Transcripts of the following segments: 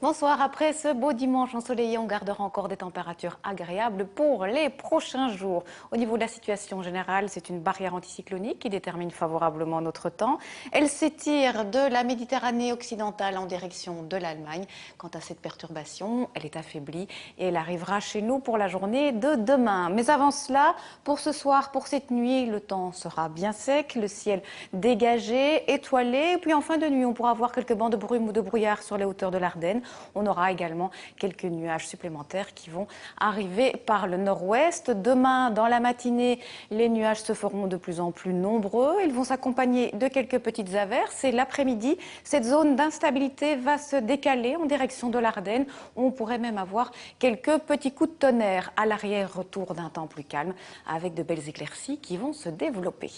Bonsoir, après ce beau dimanche ensoleillé, on gardera encore des températures agréables pour les prochains jours. Au niveau de la situation générale, c'est une barrière anticyclonique qui détermine favorablement notre temps. Elle s'étire de la Méditerranée occidentale en direction de l'Allemagne. Quant à cette perturbation, elle est affaiblie et elle arrivera chez nous pour la journée de demain. Mais avant cela, pour ce soir, pour cette nuit, le temps sera bien sec, le ciel dégagé, étoilé. Et puis en fin de nuit, on pourra avoir quelques bancs de brume ou de brouillard sur les hauteurs de l'Ardenne. On aura également quelques nuages supplémentaires qui vont arriver par le nord-ouest. Demain, dans la matinée, les nuages se feront de plus en plus nombreux. Ils vont s'accompagner de quelques petites averses. Et l'après-midi, cette zone d'instabilité va se décaler en direction de l'Ardenne. On pourrait même avoir quelques petits coups de tonnerre à l'arrière-retour d'un temps plus calme, avec de belles éclaircies qui vont se développer.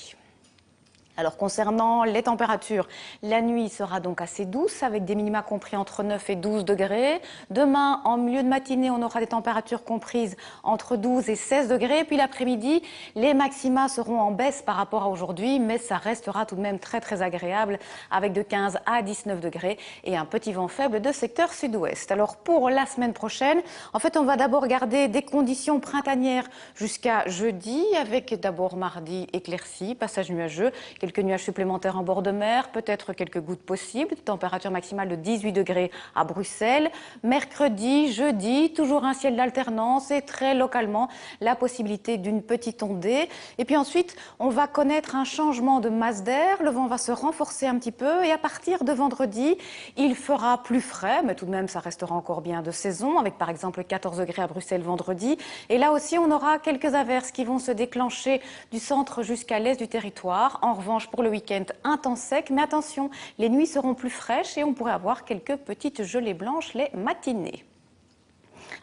Alors concernant les températures, la nuit sera donc assez douce avec des minima compris entre 9 et 12 degrés. Demain, en milieu de matinée, on aura des températures comprises entre 12 et 16 degrés. Puis l'après-midi, les maxima seront en baisse par rapport à aujourd'hui, mais ça restera tout de même très agréable avec de 15 à 19 degrés et un petit vent faible de secteur sud-ouest. Alors pour la semaine prochaine, en fait, on va d'abord garder des conditions printanières jusqu'à jeudi avec d'abord mardi éclairci, passage nuageux, quelques nuages supplémentaires en bord de mer, peut-être quelques gouttes possibles, température maximale de 18 degrés à Bruxelles. Mercredi, jeudi, toujours un ciel d'alternance et très localement la possibilité d'une petite ondée. Et puis ensuite, on va connaître un changement de masse d'air, le vent va se renforcer un petit peu et à partir de vendredi, il fera plus frais, mais tout de même ça restera encore bien de saison, avec par exemple 14 degrés à Bruxelles vendredi. Et là aussi, on aura quelques averses qui vont se déclencher du centre jusqu'à l'est du territoire. En revanche, pour le week-end, un temps sec, mais attention, les nuits seront plus fraîches et on pourrait avoir quelques petites gelées blanches les matinées.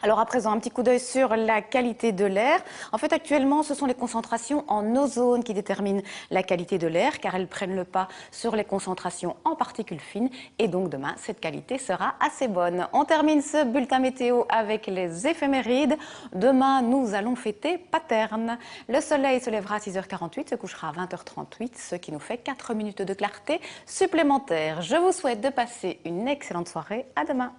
Alors à présent, un petit coup d'œil sur la qualité de l'air. En fait, actuellement, ce sont les concentrations en ozone qui déterminent la qualité de l'air, car elles prennent le pas sur les concentrations en particules fines. Et donc demain, cette qualité sera assez bonne. On termine ce bulletin météo avec les éphémérides. Demain, nous allons fêter Paterne. Le soleil se lèvera à 6h48, se couchera à 20h38, ce qui nous fait 4 minutes de clarté supplémentaire. Je vous souhaite de passer une excellente soirée. À demain.